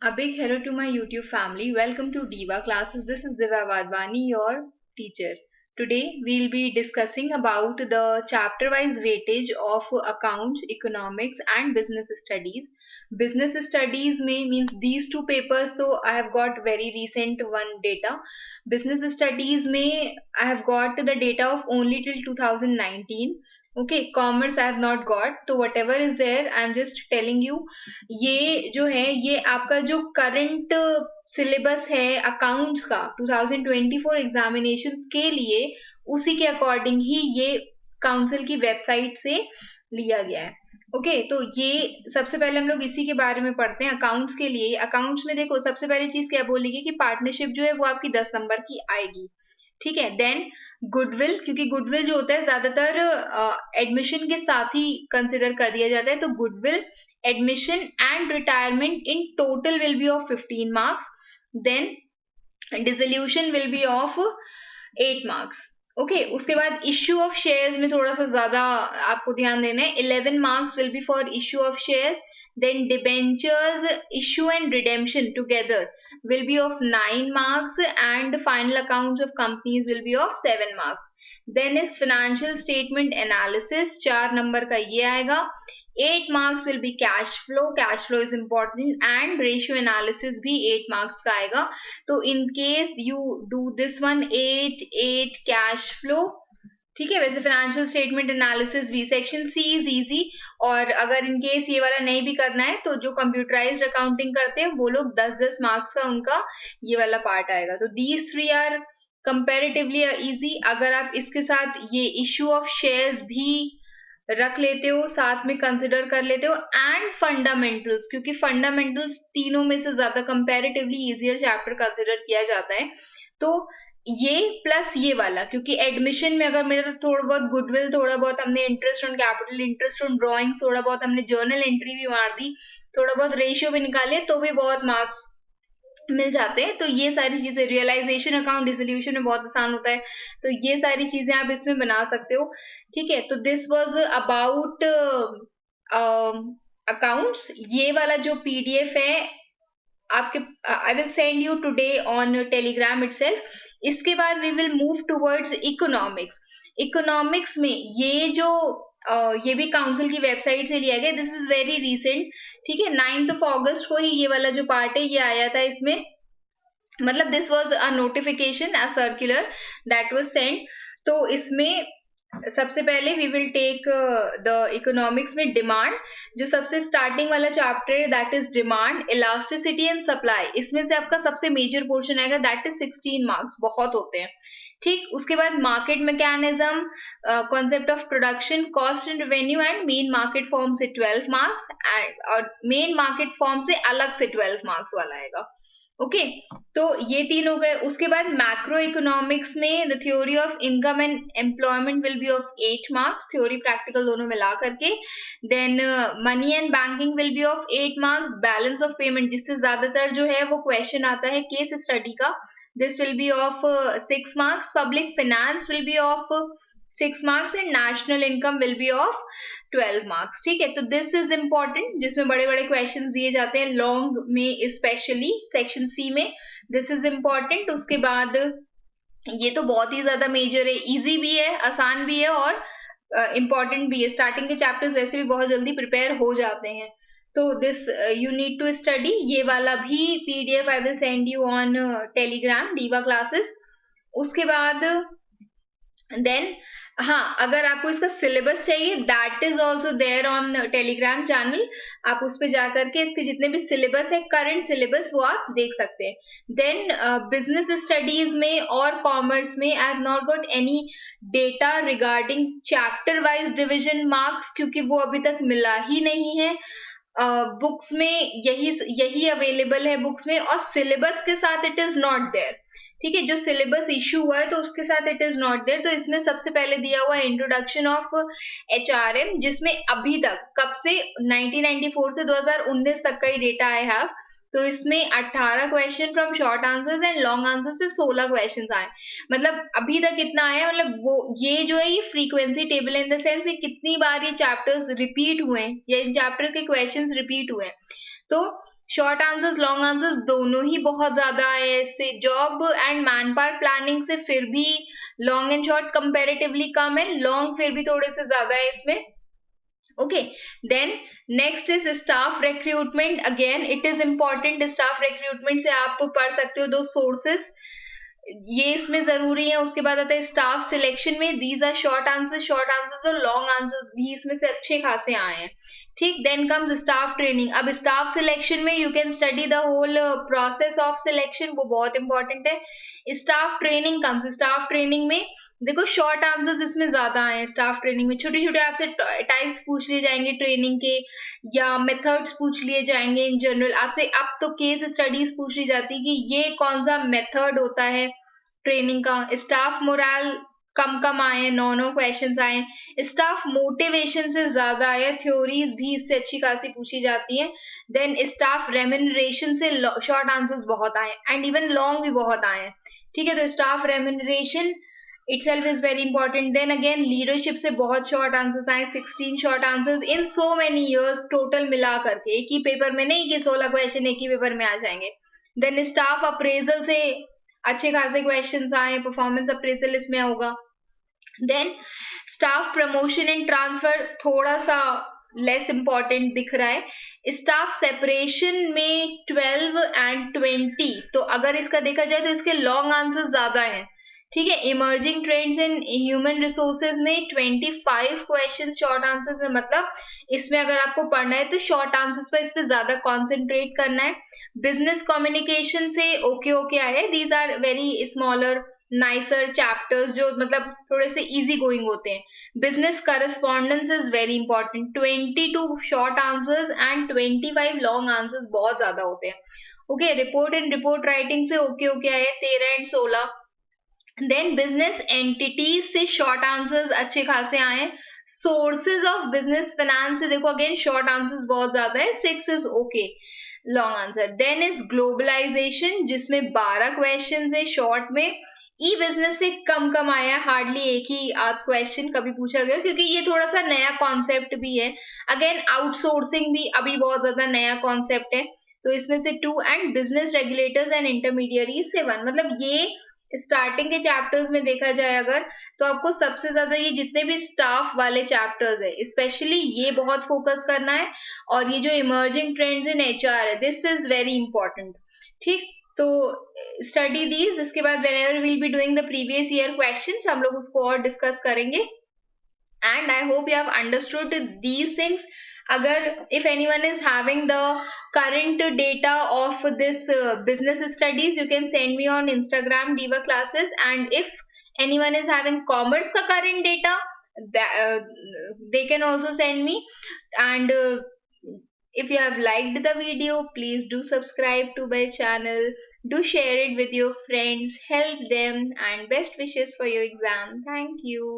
A big hello to my YouTube family. Welcome to Diva Classes. This is Diva Vadvani, your teacher. Today we'll be discussing about the chapter-wise weightage of accounts, economics, and business studies. Business studies may means these two papers. So I have got very recent one data. Business studies may I have got the data of only till 2019. Okay, commerce I have not got. So whatever is there, I'm just telling you ये जो है ये आपका जो current syllabus है accounts का 2024 examinations के लिए उसी के अकॉर्डिंग ही ये काउंसिल की वेबसाइट से लिया गया है। ओके तो ये सबसे पहले हम लोग इसी के बारे में पढ़ते हैं अकाउंट्स के लिए। अकाउंट्स में देखो सबसे पहली चीज क्या बोलेगी कि पार्टनरशिप जो है वो आपकी 10 नंबर की आएगी। ठीक है, देन गुडविल, क्योंकि गुडविल जो होता है ज्यादातर एडमिशन के साथ ही कंसिडर कर दिया जाता है, तो goodwill admission and retirement in total will be of 15 marks. Then dissolution will be of 8 marks. Okay उसके बाद इश्यू ऑफ शेयर्स में थोड़ा सा ज्यादा आपको ध्यान देना है। 11 marks will be for issue of shares. Then debentures issue and redemption together will be of 9 marks and final accounts of companies will be of 7 marks. Then is financial statement analysis, 4 number का ये आएगा। 8 marks will be cash flow is important and ratio analysis भी 8 marks का आएगा। तो in case you do this one 8 cash flow, ठीक है। वैसे फाइनेंशियल स्टेटमेंट एनालिसिस भी सेक्शन सी इज इजी, और अगर इन केस ये वाला नहीं भी करना है तो जो कंप्यूटराइज्ड अकाउंटिंग करते हैं वो लोग 10-10 मार्क्स का उनका ये वाला पार्ट आएगा। तो these three are comparatively easy. अगर आप इसके साथ ये इश्यू ऑफ शेयर्स भी रख लेते हो, साथ में कंसिडर कर लेते हो, एंड फंडामेंटल्स, क्योंकि फंडामेंटल्स तीनों में से ज्यादा कंपैरेटिवली इजियर चैप्टर कंसिडर किया जाता है, तो ये प्लस ये वाला, क्योंकि एडमिशन में अगर मेरा थोड़ा बहुत गुडविल, थोड़ा बहुत हमने interest on capital, interest on drawings, थोड़ा बहुत हमने जर्नल एंट्री भी मार दी, थोड़ा बहुत रेशियो भी निकाले, तो भी बहुत मार्क्स मिल जाते हैं। तो ये सारी चीजें रियलाइजेशन अकाउंट डिसोल्यूशन में बहुत आसान होता है, तो ये सारी चीजें आप इसमें बना सकते हो। ठीक है, तो दिस वाज अबाउट अकाउंट्स। ये वाला जो पीडीएफ है आपके, I will send you today on Telegram itself. इसके बाद we will move towards economics. Economics में ये जो ये भी काउंसिल की वेबसाइट से लिया गया, दिस इज वेरी रिसेंट। ठीक है, 9 अगस्त को ही ये वाला जो पार्ट है ये आया था। इसमें मतलब this was a notification, a circular that was sent. तो इसमें सबसे पहले we will take the economics में डिमांड, जो सबसे स्टार्टिंग वाला चैप्टर है that is demand, elasticity and supply. इसमें से आपका सबसे मेजर पोर्शन आएगा, दैट इज 16 मार्क्स, बहुत होते हैं। ठीक, उसके बाद market mechanism, concept of production, cost and revenue and main market form से 12 मार्क्स, एंड और मेन मार्केट फॉर्म से अलग से 12 मार्क्स वाला आएगा। ओके तो ये तीन हो गए। उसके बाद मैक्रो इकोनॉमिक्स में the theory of income and employment will be of 8 marks, theory practical दोनों मिला करके। Then money and banking will be of 8 marks, balance of payment जिससे ज्यादातर जो है वो क्वेश्चन आता है केस स्टडी का, this will be of 6 marks. Public finance will be of 6 marks and national income will be of 12 marks. ठीक है, तो दिस इज इंपॉर्टेंट, जिसमें बड़े बड़े क्वेश्चन दिए जाते हैं लॉन्ग में, स्पेशली सेक्शन सी में, दिस इज इंपॉर्टेंट। उसके बाद ये तो बहुत ही ज्यादा मेजर है, इजी भी है, आसान भी है और इंपॉर्टेंट भी है। स्टार्टिंग के चैप्टर्स वैसे भी बहुत जल्दी प्रिपेयर हो जाते हैं, तो this you need to study. ये वाला भी PDF I will send you on Telegram Diva classes. उसके बाद देन हाँ, अगर आपको इसका सिलेबस चाहिए that is also there on Telegram channel, आप उस पर जाकर के इसके जितने भी सिलेबस है, करंट सिलेबस, वो आप देख सकते हैं। देन बिजनेस स्टडीज में और कॉमर्स में I have not got any data regarding chapter wise division marks, क्योंकि वो अभी तक मिला ही नहीं है। बुक्स में यही अवेलेबल है बुक्स में, और सिलेबस के साथ इट इज नॉट देयर। ठीक है, जो सिलेबस इशू हुआ है तो उसके साथ इट इज नॉट देयर। तो इसमें सबसे पहले दिया हुआ है इंट्रोडक्शन ऑफ एचआरएम, जिसमें अभी तक कब से 1994 से 2019 तक का ही डेटा आई हैव। तो इसमें 18 question from short answers and long answer से 16 क्वेश्चन आए। मतलब अभी तक कितना आया, मतलब वो ये जो है ये frequency table in the sense कितनी बार ये चैप्टर्स रिपीट हुए हैं या इन चैप्टर के क्वेश्चंस रिपीट हुए हैं। तो शॉर्ट आंसर्स लॉन्ग आंसर्स दोनों ही बहुत ज्यादा आए हैं इससे। Job and man power planning से फिर भी लॉन्ग एंड शॉर्ट कंपेरेटिवली कम है, लॉन्ग फिर भी थोड़े से ज्यादा है इसमें। Okay, then next is staff recruitment. Again it is important, staff recruitment से आप पढ़ सकते हो दो सोर्सेस, ये इसमें जरूरी है। उसके बाद आता है स्टाफ सिलेक्शन में, दीज आर शॉर्ट आंसर्स और लॉन्ग आंसर्स भी इसमें से अच्छे खासे आए हैं, ठीक। Then comes staff training. अब स्टाफ सिलेक्शन में you can study the whole process of selection, वो बहुत इंपॉर्टेंट है। Staff training comes, staff training में देखो शॉर्ट आंसर्स इसमें ज्यादा आए हैं। स्टाफ ट्रेनिंग में छोटे छोटे आपसे टाइप्स पूछ लिए जाएंगे ट्रेनिंग के, या मेथड्स पूछ लिए जाएंगे इन जनरल आपसे। अब तो केस स्टडीज पूछ ली जाती है कि ये कौन सा मेथड होता है ट्रेनिंग का। स्टाफ मोरल कम आए, नौ क्वेश्चंस आए। स्टाफ मोटिवेशन से ज्यादा आए, थ्योरीज भी इससे अच्छी खासी पूछी जाती है। देन स्टाफ रेम्यूनरेशन से शॉर्ट आंसर्स बहुत आए एंड इवन लॉन्ग भी बहुत आए, ठीक है। तो staff remuneration itself is very important. Then again leadership से बहुत शॉर्ट आंसर्स आए, 16 short answers in so many years total मिला करके, एक ही पेपर में नहीं कि 16 क्वेश्चन एक ही पेपर में आ जाएंगे। देन स्टाफ अप्रेजल से अच्छे खासे क्वेश्चंस आए, परफॉर्मेंस अप्रेजल इसमें होगा। Then staff promotion and transfer थोड़ा सा लेस इंपॉर्टेंट दिख रहा है। स्टाफ सेपरेशन में 12 एंड 20, तो अगर इसका देखा जाए तो इसके लॉन्ग आंसर ज्यादा हैं, ठीक है। Emerging trends in human resources में 25 क्वेश्चन शॉर्ट आंसर्स है, मतलब इसमें अगर आपको पढ़ना है तो शॉर्ट आंसर्स पर इस पे ज्यादा कॉन्सेंट्रेट करना है। बिजनेस कम्युनिकेशन से ओके ओके आए, these are very smaller nicer chapters जो मतलब थोड़े से इजी गोइंग होते हैं। Business correspondence is very important, 22 short answers and 25 long answers बहुत ज्यादा होते हैं। Okay, report and report writing से ओके ओके आए 13 एंड 16। देन बिजनेस एंटिटीज से शॉर्ट आंसर्स अच्छे खासे आए। सोर्सेज ऑफ बिजनेस फाइनेंस से देखो अगेन शॉर्ट आंसर्स बहुत ज्यादा है, 6 is okay long answer. Then is globalization जिसमें 12 क्वेश्चन है शॉर्ट में। ई बिजनेस से कम आया, हार्डली एक ही आध क्वेश्चन कभी पूछा गया, क्योंकि ये थोड़ा सा नया कॉन्सेप्ट भी है। अगेन आउटसोर्सिंग भी अभी बहुत ज्यादा नया कॉन्सेप्ट है, तो इसमें से 2। And business regulators and intermediaries से 1, मतलब ये स्टार्टिंग के चैप्टर्स में देखा जाए अगर, तो आपको सबसे ज्यादा ये जितने भी स्टाफ वाले चैप्टर्स है स्पेशली ये बहुत फोकस करना है। और ये जो इमर्जिंग ट्रेंड्स इन एचआर है, दिस इज वेरी इंपॉर्टेंट, ठीक। तो स्टडी दीज, इसके बाद whenever will be doing the previous year questions हम लोग उसको और डिस्कस करेंगे। and I hope you have understood these things. Agar if anyone is having the current data of this business studies, you can send me on Instagram Diva classes, and if anyone is having commerce ka current data, they can also send me. And if you have liked the video, please do subscribe to my channel, do share it with your friends, help them, and best wishes for your exam. Thank you.